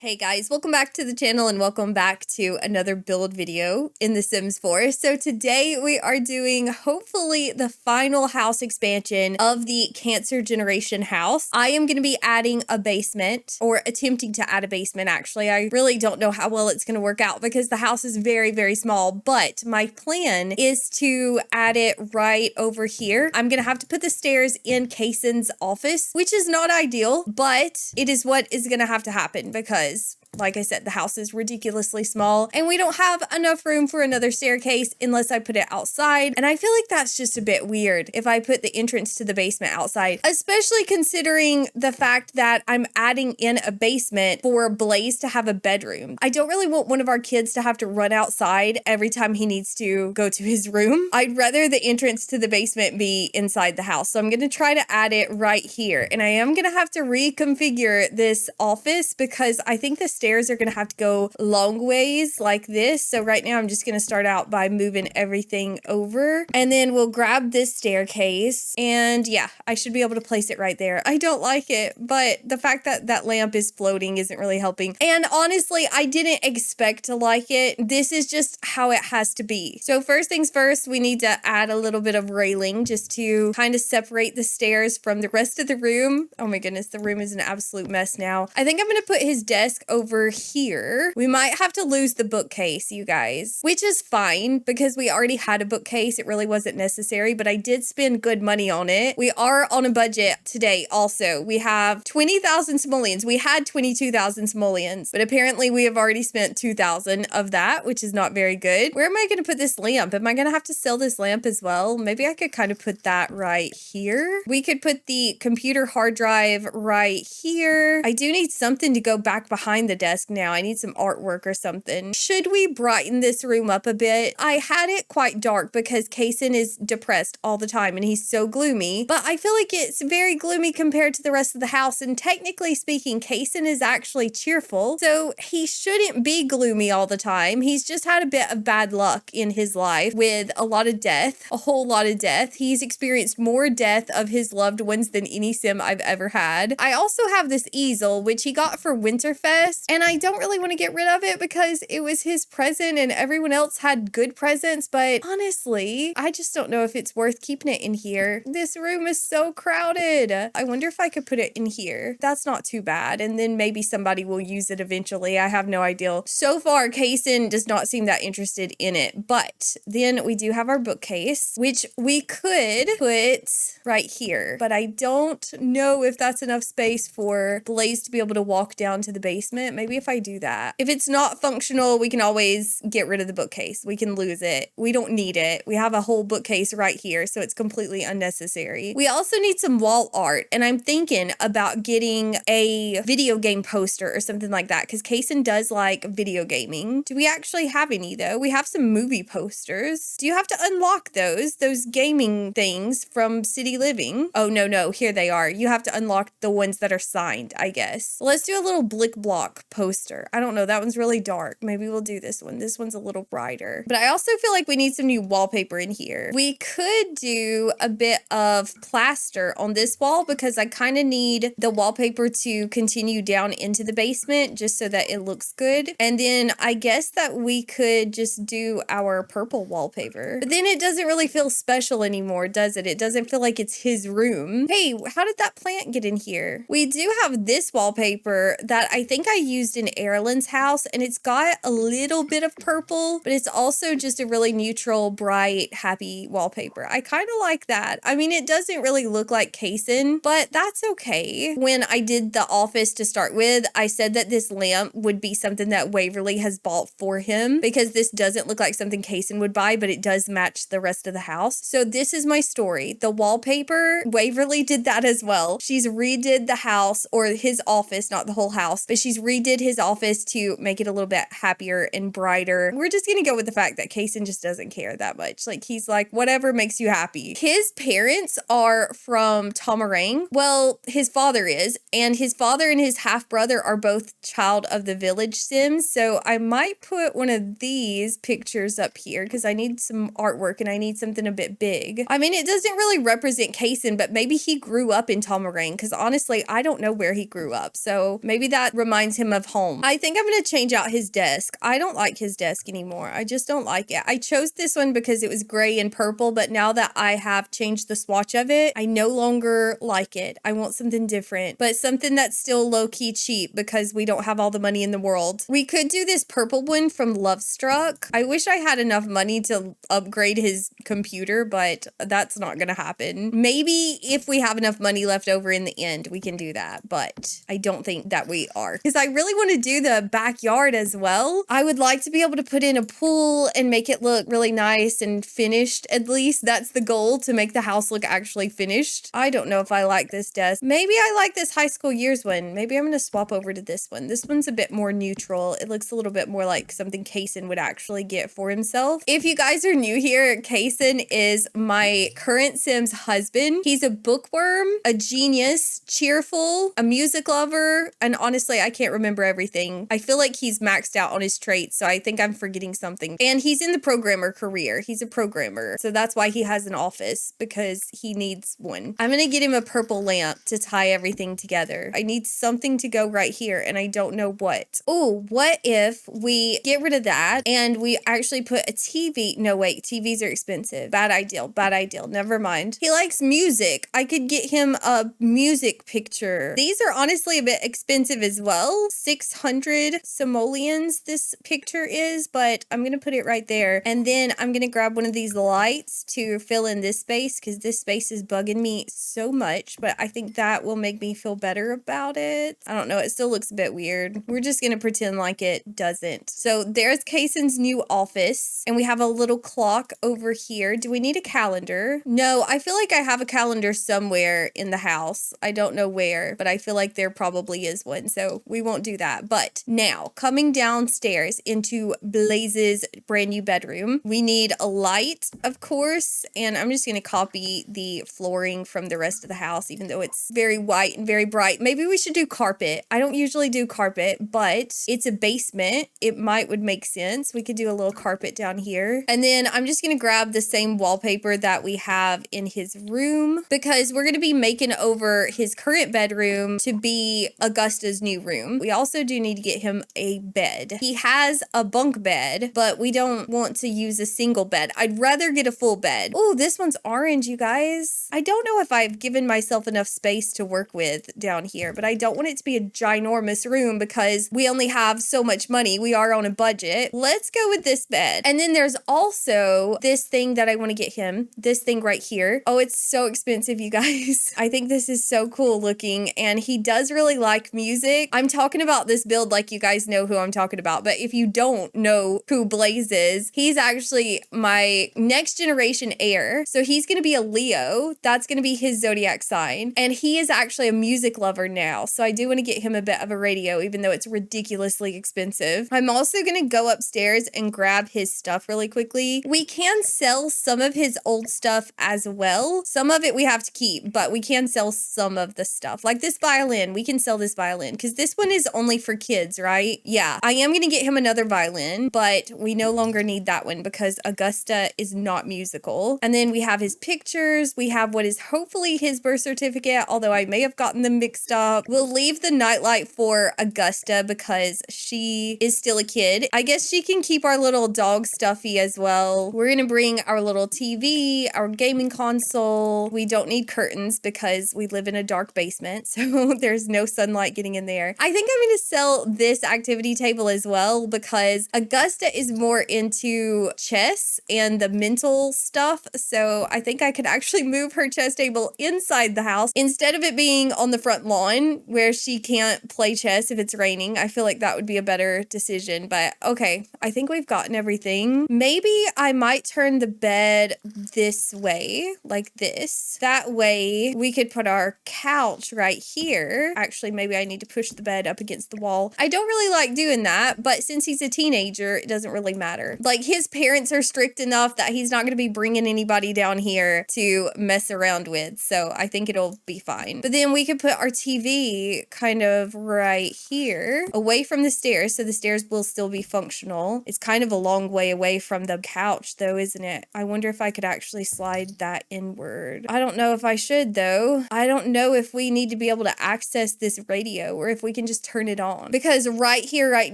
Hey guys, welcome back to the channel and welcome back to another build video in The Sims 4. So today we are doing hopefully the final house expansion of the Cancer Generation house. I am going to be adding a basement, or attempting to add a basement actually. I really don't know how well it's going to work out because the house is very, very small, but my plan is to add it right over here. I'm going to have to put the stairs in Kaysen's office, which is not ideal, but it is what is going to have to happen because like I said, the house is ridiculously small and we don't have enough room for another staircase unless I put it outside. And I feel like that's just a bit weird if I put the entrance to the basement outside, especially considering the fact that I'm adding in a basement for Blaze to have a bedroom. I don't really want one of our kids to have to run outside every time he needs to go to his room. I'd rather the entrance to the basement be inside the house. So I'm going to try to add it right here. And I am going to have to reconfigure this office because I think the stairs are going to have to go long ways like this. So right now I'm just going to start out by moving everything over and then we'll grab this staircase and yeah, I should be able to place it right there. I don't like it, but the fact that that lamp is floating isn't really helping. And honestly, I didn't expect to like it. This is just how it has to be. So first things first, we need to add a little bit of railing just to kind of separate the stairs from the rest of the room. Oh my goodness, the room is an absolute mess now. I think I'm going to put his desk over here. We might have to lose the bookcase, you guys, which is fine because we already had a bookcase. It really wasn't necessary, but I did spend good money on it. We are on a budget today also. We have 20,000 simoleons. We had 22,000 simoleons, but apparently we have already spent 2,000 of that, which is not very good. Where am I going to put this lamp? Am I going to have to sell this lamp as well? Maybe I could kind of put that right here. We could put the computer hard drive right here. I do need something to go back behind the desk now. I need some artwork or something. Should we brighten this room up a bit? I had it quite dark because Kaysen is depressed all the time and he's so gloomy, but I feel like it's very gloomy compared to the rest of the house. And technically speaking, Kaysen is actually cheerful, so he shouldn't be gloomy all the time. He's just had a bit of bad luck in his life with a lot of death, a whole lot of death. He's experienced more death of his loved ones than any sim I've ever had. I also have this easel, which he got for Winterfest, and I don't really want to get rid of it because it was his present and everyone else had good presents, but honestly, I just don't know if it's worth keeping it in here. This room is so crowded. I wonder if I could put it in here. That's not too bad, and then maybe somebody will use it eventually. I have no idea. So far, Kaysen does not seem that interested in it, but then we do have our bookcase, which we could put right here, but I don't know if that's enough space for Blaze to be able to walk down to the basement. Maybe if I do that. If it's not functional, we can always get rid of the bookcase. We can lose it. We don't need it. We have a whole bookcase right here, so it's completely unnecessary. We also need some wall art, and I'm thinking about getting a video game poster or something like that because Kaysen does like video gaming. Do we actually have any though? We have some movie posters. Do you have to unlock those gaming things from City Living? Oh, no, here they are. You have to unlock the ones that are signed, I guess. Let's do a little blick block poster. I don't know, that one's really dark. Maybe we'll do this one. This one's a little brighter. But I also feel like we need some new wallpaper in here. We could do a bit of plaster on this wall because I kind of need the wallpaper to continue down into the basement just so that it looks good. And then I guess that we could just do our purple wallpaper. But then it doesn't really feel special anymore, does it? It doesn't feel like it's his room. Hey, how did that plant get in here? We do have this wallpaper that I think I used in Erlen's house, and it's got a little bit of purple, but it's also just a really neutral, bright, happy wallpaper. I kind of like that. I mean, it doesn't really look like Kaysen, but that's okay. When I did the office to start with, I said that this lamp would be something that Waverly has bought for him because this doesn't look like something Kaysen would buy, but it does match the rest of the house. So this is my story. The wallpaper, Waverly did that as well. She's redid the house, or his office, not the whole house, but she's redid his office to make it a little bit happier and brighter. We're just gonna go with the fact that Kaysen just doesn't care that much. Like, he's like, whatever makes you happy. His parents are from Tomarang. Well, his father is, and his father and his half-brother are both child of the village Sims. So I might put one of these pictures up here because I need some artwork and I need something a bit big. I mean, it doesn't really represent Kaysen, but maybe he grew up in Tomarang because honestly, I don't know where he grew up. So maybe that reminds him of of home. I think I'm going to change out his desk. I don't like his desk anymore. I just don't like it. I chose this one because it was gray and purple, but now that I have changed the swatch of it, I no longer like it. I want something different, but something that's still low-key cheap because we don't have all the money in the world. We could do this purple one from Love Struck. I wish I had enough money to upgrade his computer, but that's not gonna happen. Maybe if we have enough money left over in the end, we can do that, but I don't think that we are. Because I really want to do the backyard as well. I would like to be able to put in a pool and make it look really nice and finished, at least. That's the goal, to make the house look actually finished. I don't know if I like this desk. Maybe I like this high school years one. Maybe I'm gonna swap over to this one. This one's a bit more neutral. It looks a little bit more like something Kaysen would actually get for himself. If you guys are new here, Kaysen is my current Sims husband. He's a bookworm, a genius, cheerful, a music lover, and honestly, I can't remember everything. I feel like he's maxed out on his traits, so I think I'm forgetting something. And he's in the programmer career. He's a programmer, so that's why he has an office, because he needs one. I'm gonna get him a purple lamp to tie everything together. I need something to go right here, and I don't know what. Oh, what if we get rid of that and we actually put a TV? No, wait, TVs are expensive. Bad idea, bad idea. Never mind. He likes music. I could get him a music picture. These are honestly a bit expensive as well. 600 simoleons this picture is, but I'm gonna put it right there. And then I'm gonna grab one of these lights to fill in this space, because this space is bugging me so much, but I think that will make me feel better about it. I don't know, it still looks a bit weird. We're just gonna pretend like it doesn't. So there's Kaysen's new office, and we have a little clock over here. Do we need a calendar? No, I feel like I have a calendar somewhere in the house. I don't know where, but I feel like there probably is one, so we won't do that. But now, coming downstairs into Blaze's brand new bedroom, we need a light, of course, and I'm just gonna copy the flooring from the rest of the house, even though it's very white and very bright. Maybe we should do carpet. I don't usually do carpet, but it's a basement. It would make sense. We could do a little carpet down here. And then I'm just gonna grab the same wallpaper that we have in his room, because we're gonna be making over his current bedroom to be Augusta's new room. We also do need to get him a bed. He has a bunk bed, but we don't want to use a single bed. I'd rather get a full bed. Oh, this one's orange, you guys. I don't know if I've given myself enough space to work with down here, but I don't want it to be a ginormous room because we only have so much money. We are on a budget. Let's go with this bed. And then there's also this thing that I want to get him. This thing right here. Oh, it's so expensive, you guys. I think this is so cool looking, and he does really like music. I'm talking about this build like you guys know who I'm talking about, but if you don't know who Blaze is, he's actually my next generation heir. So he's going to be a Leo. That's going to be his zodiac sign, and he is actually a music lover now. So I do want to get him a bit of a radio, even though it's ridiculously expensive. I'm also going to go upstairs and grab his stuff really quickly. We can sell some of his old stuff as well. Some of it we have to keep, but we can sell some of the stuff. Like this violin, we can sell this violin because this one is only for kids, right? Yeah, I am going to get him another violin, but we no longer need that one because Augusta is not musical. And then we have his pictures. We have what is hopefully his birth certificate, although I may have gotten them mixed up. We'll leave the nightlight for Augusta because she is still a kid. I guess she can keep our little dog Stuffy as well. We're going to bring our little TV, our gaming console. We don't need curtains because we live in a dark basement, so there's no sunlight getting in there. I think I'm going to sell this activity table as well because Augusta is more into chess and the mental stuff, so I think I could actually move her chess table inside the house instead of it being on the front lawn where she can't play chess if it's raining. I feel like that would be a better decision, but okay, I think we've gotten everything. Maybe I might turn the bed this way, like this. That way we could put our couch right here. Actually, maybe I need to push the bed up against the wall. I don't really like doing that, but since he's a teenager, it doesn't really matter. Like, his parents are strict enough that he's not going to be bringing anybody down here to mess around with, so I think it'll be fine. But then we could put our TV kind of right here, away from the stairs, so the stairs will still be functional. It's kind of a long way away from the couch, though, isn't it? I wonder if I could actually slide that inward. I don't know if I should, though. I don't know if we need to be able to access this radio or if we can just turn it on. Because right here, right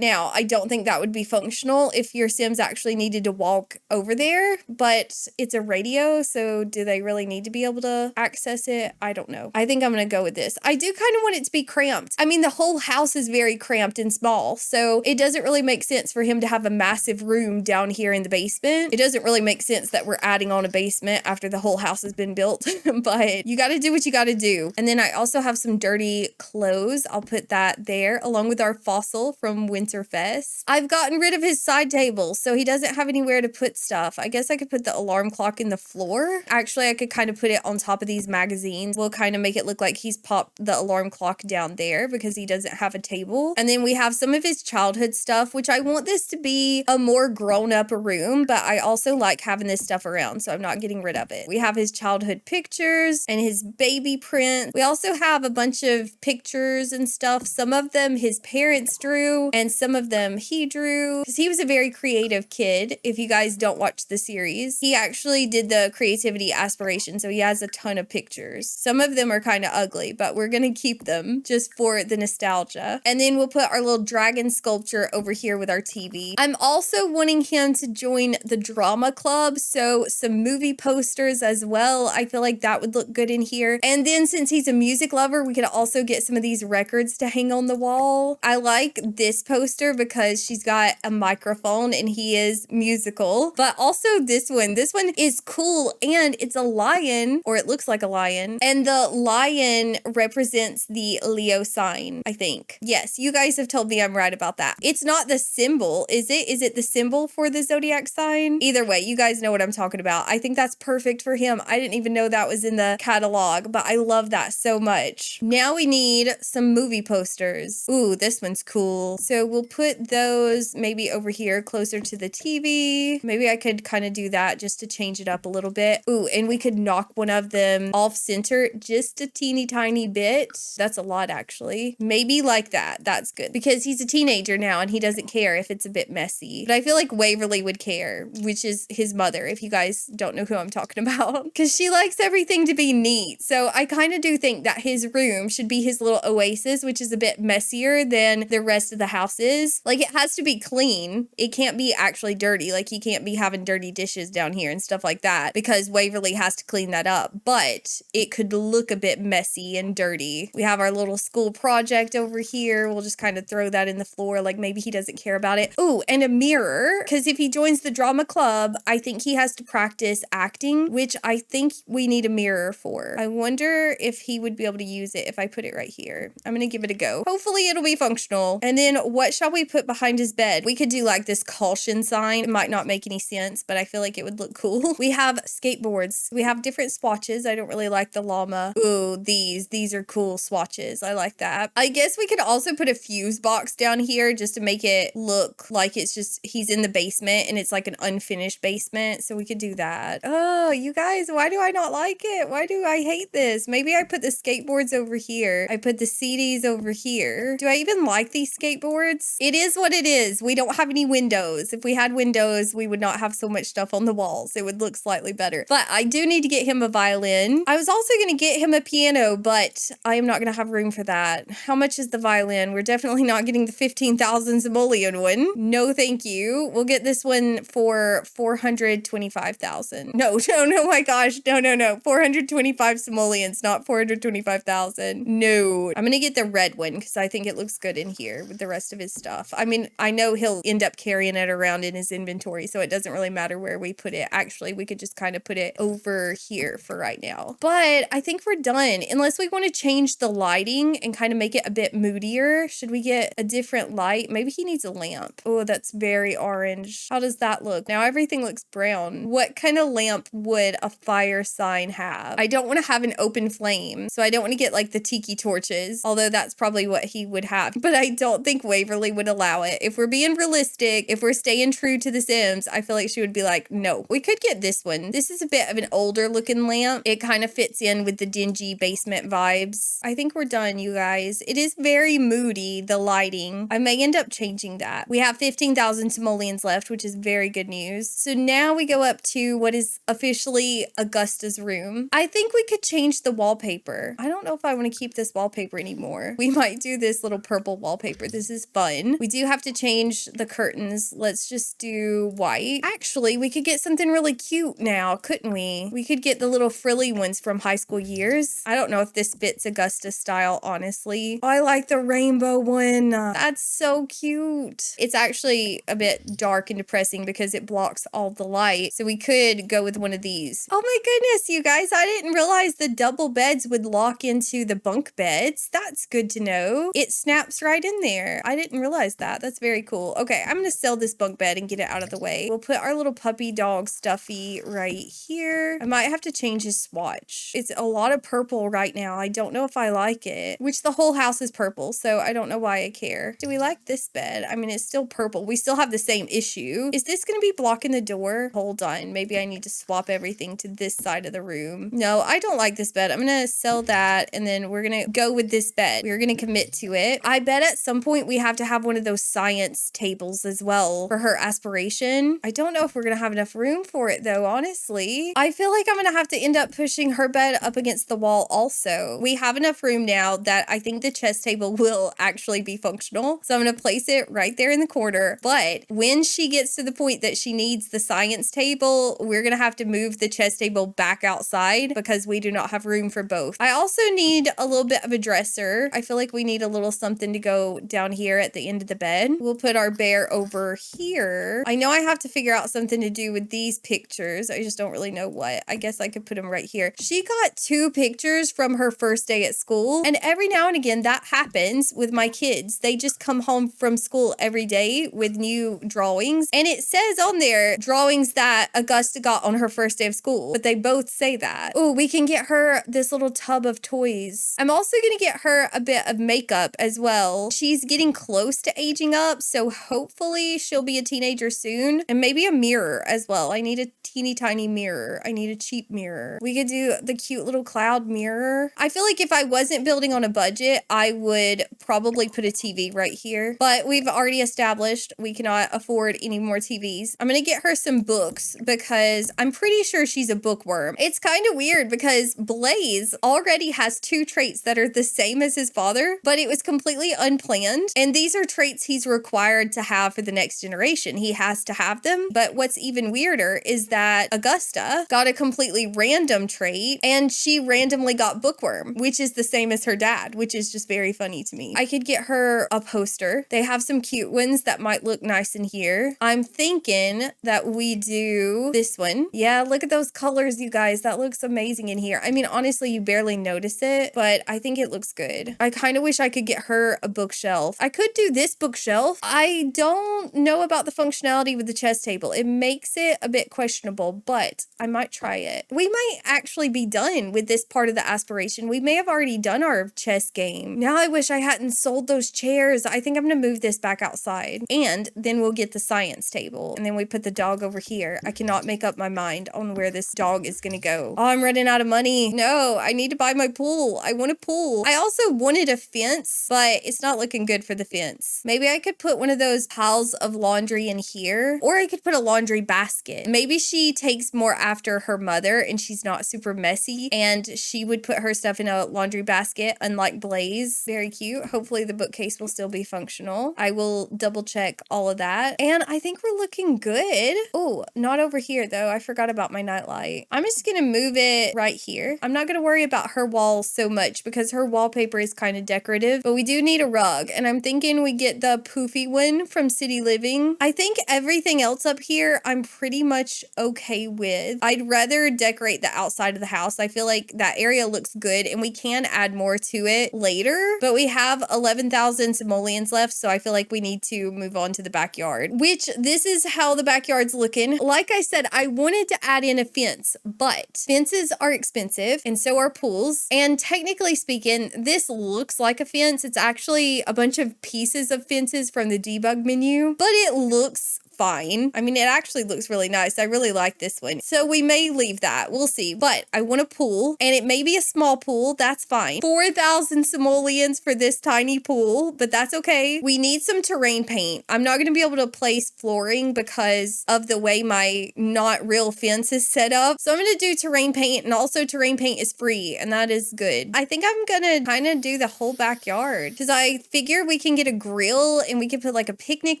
now, I don't think that would be functional if your Sims actually needed to walk over there, but it's a radio, so do they really need to be able to access it? I don't know. I think I'm gonna go with this. I do kind of want it to be cramped. I mean, the whole house is very cramped and small, so it doesn't really make sense for him to have a massive room down here in the basement. It doesn't really make sense that we're adding on a basement after the whole house has been built, but you gotta do what you gotta do. And then I also have some dirty clothes. I'll put that there along with our fossil from Winterfest. I've gotten rid of his side table, so he doesn't have anywhere to put stuff. I guess I could put the alarm clock in the floor. Actually, I could kind of put it on top of these magazines. We'll kind of make it look like he's popped the alarm clock down there because he doesn't have a table. And then we have some of his childhood stuff, which I want this to be a more grown-up room, but I also like having this stuff around, so I'm not getting rid of it. We have his childhood pictures and his baby print. We also have a bunch of pictures and stuff. Some of them his parents drew, and some of them he drew, because he was a very creative kid. If you guys don't watch the series, he actually did the creativity aspiration, so he has a ton of pictures. Some of them are kind of ugly, but we're gonna keep them just for the nostalgia. And then we'll put our little dragon sculpture over here with our TV. I'm also wanting him to join the drama club, so some movie posters as well. I feel like that would look good in here. And then since he's a music lover, we could also get some of these records to hang on the wall. I like this poster because she's got a microphone and he is musical, but also this one. This one is cool, and it's a lion, or it looks like a lion, and the lion represents the Leo sign, I think. Yes, you guys have told me I'm right about that. It's not the symbol, is it? Is it the symbol for the zodiac sign? Either way, you guys know what I'm talking about. I think that's perfect for him. I didn't even know that was in the catalog, but I love that so much. Now we need some movie posters. Ooh, this one's cool. So we'll put those maybe over here closer to the TV. Maybe I could kind of do that just to change it up a little bit. Ooh, and we could knock one of them off center just a teeny tiny bit. That's a lot, actually. Maybe like that. That's good because he's a teenager now and he doesn't care if it's a bit messy. But I feel like Waverly would care, which is his mother, if you guys don't know who I'm talking about, because she likes everything to be neat. So I kind of do think that his room should be his little oasis, which is a bit messier than the rest of the house is. Like, it has to be clean. It can't be actually dirty. Like, he can't be having dirty dishes down here and stuff like that because Waverly has to clean that up. But it could look a bit messy and dirty. We have our little school project over here. We'll just kind of throw that in the floor. Like, maybe he doesn't care about it. Ooh, and a mirror, because if he joins the drama club, I think he has to practice acting, which I think we need a mirror for. I wonder if he would be able to use it if I put it right here. I'm gonna give it a go. Hopefully it'll be functional. And then what shall we put behind his bed? We could do like this caution sign. It might not make any sense, but I feel like it would look cool. We have skateboards. We have different swatches. I don't really like the llama. Ooh, these are cool swatches. I like that. I guess we could also put a fuse box down here just to make it look like it's just he's in the basement and it's like an unfinished basement. So we could do that. Oh, you guys, why do I not like it? Why do I hate this? Maybe I put the skateboards over here. I put the CDs over here. Do I even like these skateboards? It is what it is. We don't have any windows. If we had windows, we would not have so much stuff on the walls. It would look slightly better. But I do need to get him a violin. I was also going to get him a piano, but I am not going to have room for that. How much is the violin? We're definitely not getting the 15,000 simoleon one. No, thank you. We'll get this one for 425,000. No, my gosh. No. 425 simoleons, not 425,000. No. I'm going to get the red one because I think it looks good in here with the rest of his stuff. I mean, I know he'll end up carrying it around in his inventory, so it doesn't really matter where we put it. Actually, we could just kind of put it over here for right now. But I think we're done. Unless we want to change the lighting and kind of make it a bit moodier. Should we get a different light? Maybe he needs a lamp. Oh, that's very orange. How does that look? Now everything looks brown. What kind of lamp would a fire sign have? I don't want to have an open flame, so I don't want to get like the tiki torches, although that's probably what he would have. But I don't think Waverly would allow it. If we're being realistic, if we're staying true to the Sims, I feel like she would be like, no. We could get this one. This is a bit of an older looking lamp. It kind of fits in with the dingy basement vibes. I think we're done, you guys. It is very moody, the lighting. I may end up changing that. We have 15,000 simoleons left, which is very good news. So now we go up to what is officially Augusta's room. I think we could change the wallpaper. I don't know if I want to keep this wallpaper anymore. We might do this this little purple wallpaper. This is fun. We do have to change the curtains. Let's just do white. Actually, we could get something really cute now, couldn't we? We could get the little frilly ones from high school years. I don't know if this fits Augusta style, honestly. Oh, I like the rainbow one. That's so cute. It's actually a bit dark and depressing because it blocks all the light. So we could go with one of these. Oh my goodness, you guys. I didn't realize the double beds would lock into the bunk beds. That's good to know. It snaps right in there. I didn't realize that. That's very cool. Okay, I'm going to sell this bunk bed and get it out of the way. We'll put our little puppy dog Stuffy right here. I might have to change his swatch. It's a lot of purple right now. I don't know if I like it, which the whole house is purple, so I don't know why I care. Do we like this bed? I mean, it's still purple. We still have the same issue. Is this going to be blocking the door? Hold on. Maybe I need to swap everything to this side of the room. No, I don't like this bed. I'm going to sell that, and then we're going to go with this bed. We're going to commit to it. I bet at some point we have to have one of those science tables as well for her aspiration. I don't know if we're going to have enough room for it though, honestly. I feel like I'm going to have to end up pushing her bed up against the wall also. We have enough room now that I think the chess table will actually be functional. So I'm going to place it right there in the corner. But when she gets to the point that she needs the science table, we're going to have to move the chess table back outside because we do not have room for both. I also need a little bit of a dresser. I feel like we need a little something to go down here at the end of the bed. We'll put our bear over here. I know I have to figure out something to do with these pictures. I just don't really know what. I guess I could put them right here. She got 2 pictures from her first day at school. And every now and again that happens with my kids. They just come home from school every day with new drawings. And it says on there, drawings that Augusta got on her first day of school. But they both say that. Oh, we can get her this little tub of toys. I'm also going to get her a bit of makeup as well. She's getting close to aging up, so hopefully she'll be a teenager soon. And maybe a mirror as well. I need a teeny tiny mirror. I need a cheap mirror. We could do the cute little cloud mirror. I feel like if I wasn't building on a budget, I would probably put a TV right here. But we've already established we cannot afford any more TVs. I'm going to get her some books because I'm pretty sure she's a bookworm. It's kind of weird because Blaze already has 2 traits that are the same as his father, but it was completely unplanned. And these are traits he's required to have for the next generation. He has to have them. But what's even weirder is that Augusta got a completely random trait and she randomly got bookworm, which is the same as her dad, which is just very funny to me. I could get her a poster. They have some cute ones that might look nice in here. I'm thinking that we do this one. Yeah, look at those colors, you guys. That looks amazing in here. I mean, honestly, you barely notice it, but I think it looks good. I kind of wish I could get her a bookshelf. I could do this bookshelf. I don't know about the functionality with the chess table. It makes it a bit questionable, but I might try it. We might actually be done with this part of the aspiration. We may have already done our chess game. Now I wish I hadn't sold those chairs. I think I'm going to move this back outside and then we'll get the science table and then we put the dog over here. I cannot make up my mind on where this dog is going to go. Oh, I'm running out of money. No, I need to buy my pool. I want a pool. I also wanted a fence, but it's not looking good for the fence. Maybe I could put one of those piles of laundry in here, or I could put a laundry basket. Maybe she takes more after her mother and she's not super messy and she would put her stuff in a laundry basket, unlike Blaze. Very cute. Hopefully the bookcase will still be functional. I will double check all of that. And I think we're looking good. Oh, not over here though. I forgot about my nightlight. I'm just going to move it right here. I'm not going to worry about her wall so much because her wallpaper is kind of decorative, but we do need a rug. And I'm thinking we get the poofy one from City Living. I think everything else up here I'm pretty much okay with. I'd rather decorate the outside of the house. I feel like that area looks good and we can add more to it later, but we have 11,000 simoleons left, so I feel like we need to move on to the backyard, which this is how the backyard's looking. Like I said, I wanted to add in a fence, but fences are expensive and so are pools. And technically speaking, this looks like a fence. It's actually a bunch of pieces of fences from the debug menu, but it looks fine. I mean, it actually looks really nice. I really like this one. So we may leave that. We'll see. But I want a pool, and it may be a small pool. That's fine. 4,000 simoleons for this tiny pool, but that's okay. We need some terrain paint. I'm not going to be able to place flooring because of the way my not real fence is set up. So I'm going to do terrain paint, and also terrain paint is free, and that is good. I think I'm going to kind of do the whole backyard because I figure we can get a grill and we can put like a picnic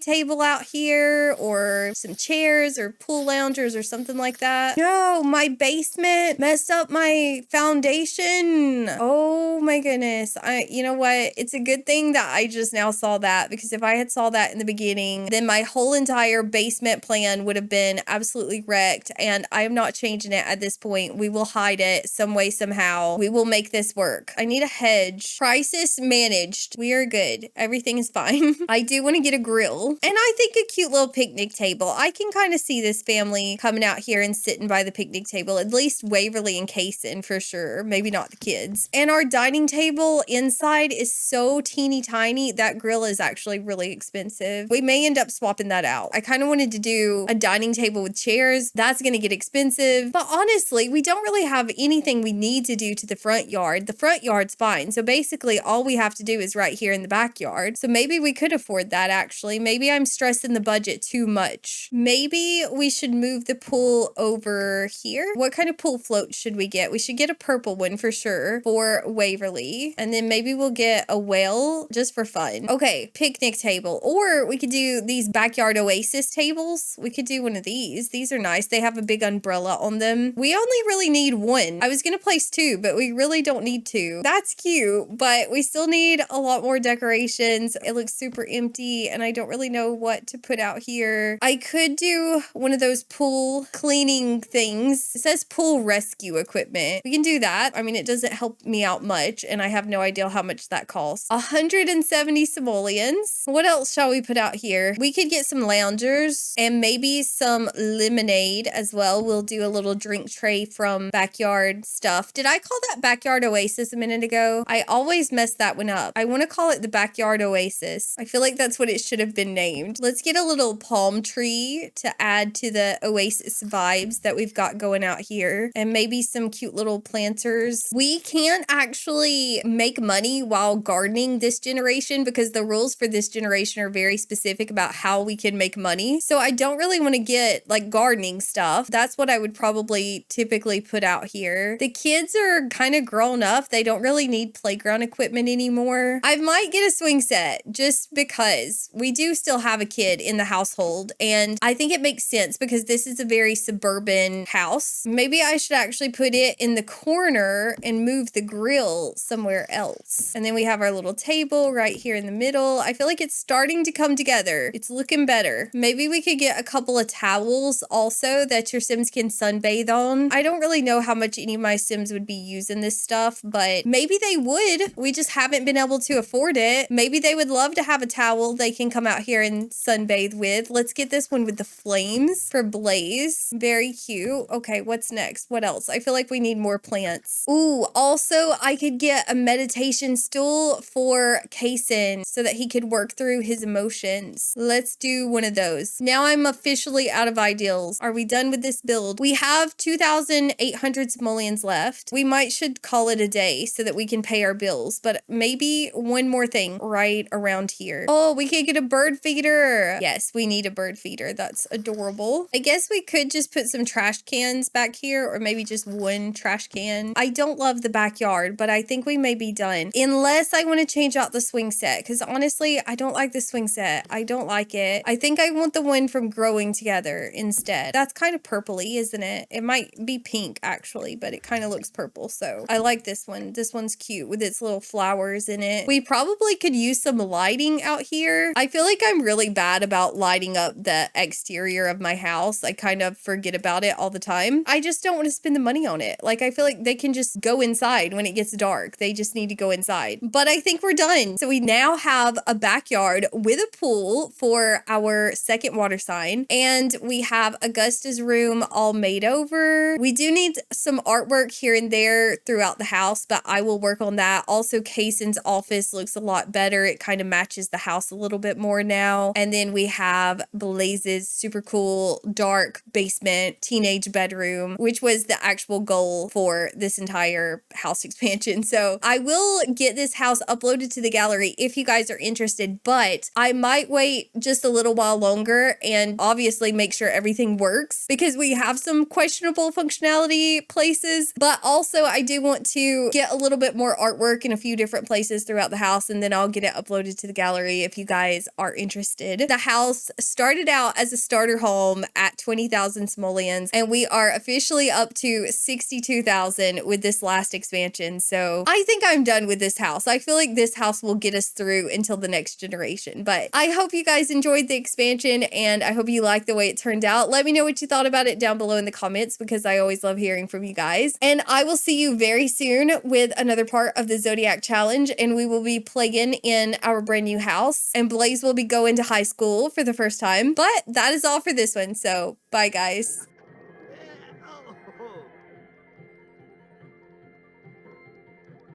table out here or some chairs or pool loungers or something like that. No, my basement messed up my foundation. Oh my goodness. You know what? It's a good thing that I just now saw that, because if I had saw that in the beginning, then my whole entire basement plan would have been absolutely wrecked, and I am not changing it at this point. We will hide it some way, somehow. We will make this work. I need a hedge. Crisis managed. We are good. Everything is fine. I do want to get a grill, and I think a cute little picnic table. I can kind of see this family coming out here and sitting by the picnic table, at least Waverly and Kaysen for sure. Maybe not the kids. And our dining table inside is so teeny tiny. That grill is actually really expensive. We may end up swapping that out. I kind of wanted to do a dining table with chairs. That's going to get expensive. But honestly, we don't really have anything we need to do to the front yard. The front yard's fine. So basically all we have to do is right here in the backyard. So maybe we could afford that actually. Maybe I'm stressing the budget too much. Maybe we should move the pool over here. What kind of pool float should we get? We should get a purple one for sure for Waverly. And then maybe we'll get a whale just for fun. Okay, picnic table. Or we could do these backyard oasis tables. We could do one of these. These are nice. They have a big umbrella on them. We only really need one. I was gonna place two, but we really don't need two. That's cute, but we still need a lot more decorations. It looks super empty, and I don't really know what to put out here. I could do one of those pool cleaning things. It says pool rescue equipment. We can do that. I mean, it doesn't help me out much, and I have no idea how much that costs. 170 simoleons. What else shall we put out here? We could get some loungers and maybe some lemonade as well. We'll do a little drink tray from backyard stuff. Did I call that backyard oasis a minute ago? I always mess that one up. I want to call it the backyard oasis. I feel like that's what it should have been named. Let's get a little palm tree to add to the oasis vibes that we've got going out here, and maybe some cute little planters. We can't actually make money while gardening this generation because the rules for this generation are very specific about how we can make money. So I don't really want to get like gardening stuff. That's what I would probably typically put out here. The kids are kind of grown up. They don't really need playground equipment anymore. I might get a swing set just because we do still have a kid in the household, and I think it makes sense because this is a very suburban house. Maybe I should actually put it in the corner and move the grill somewhere else. And then we have our little table right here in the middle. I feel like it's starting to come together. It's looking better. Maybe we could get a couple of towels also that your Sims can sunbathe on. I don't really know how much any of my Sims would be using this stuff, but maybe they would. We just haven't been able to afford it. Maybe they would love to have a towel they can come out here and sunbathe with. Let's get this one with the flames for Blaze. Very cute. Okay, what's next? What else? I feel like we need more plants. Ooh, also I could get a meditation stool for Kaysen so that he could work through his emotions. Let's do one of those. Now I'm officially out of ideals. Are we done with this build? We have 2,800 simoleons left. We might should call it a day so that we can pay our bills, but maybe one more thing right around here. Oh, we could get a bird feeder. Yes, we need a bird feeder. That's adorable. I guess we could just put some trash cans back here, or maybe just one trash can. I don't love the backyard, but I think we may be done. Unless I want to change out the swing set, because honestly, I don't like the swing set. I don't like it. I think I want the one from Growing Together instead. That's kind of purpley, isn't it? It might be pink actually, but it kind of looks purple. So I like this one. This one's cute with its little flowers in it. We probably could use some lighting out here. I feel like I'm really bad about lighting up the exterior of my house. I kind of forget about it all the time. I just don't want to spend the money on it. Like, I feel like they can just go inside when it gets dark. They just need to go inside. But I think we're done. So we now have a backyard with a pool for our second water sign. And we have Augusta's room all made over. We do need some artwork here and there throughout the house, but I will work on that. Also, Kaysen's office looks a lot better. It kind of matches the house a little bit more now. And then we have Blaze's super cool dark basement teenage bedroom, which was the actual goal for this entire house expansion. So I will get this house uploaded to the gallery if you guys are interested, but I might wait just a little while longer and obviously make sure everything works because we have some questionable functionality places, but also I do want to get a little bit more artwork in a few different places throughout the house, and then I'll get it uploaded to the gallery if you guys are interested. The house started out as a starter home at 20,000 simoleons, and we are officially up to 62,000 with this last expansion. So I think I'm done with this house. I feel like this house will get us through until the next generation, but I hope you guys enjoyed the expansion and I hope you like the way it turned out. Let me know what you thought about it down below in the comments because I always love hearing from you guys. And I will see you very soon with another part of the Zodiac Challenge, and we will be playing in our brand new house, and Blaze will be going to high school for the first time. But that is all for this one, so bye guys.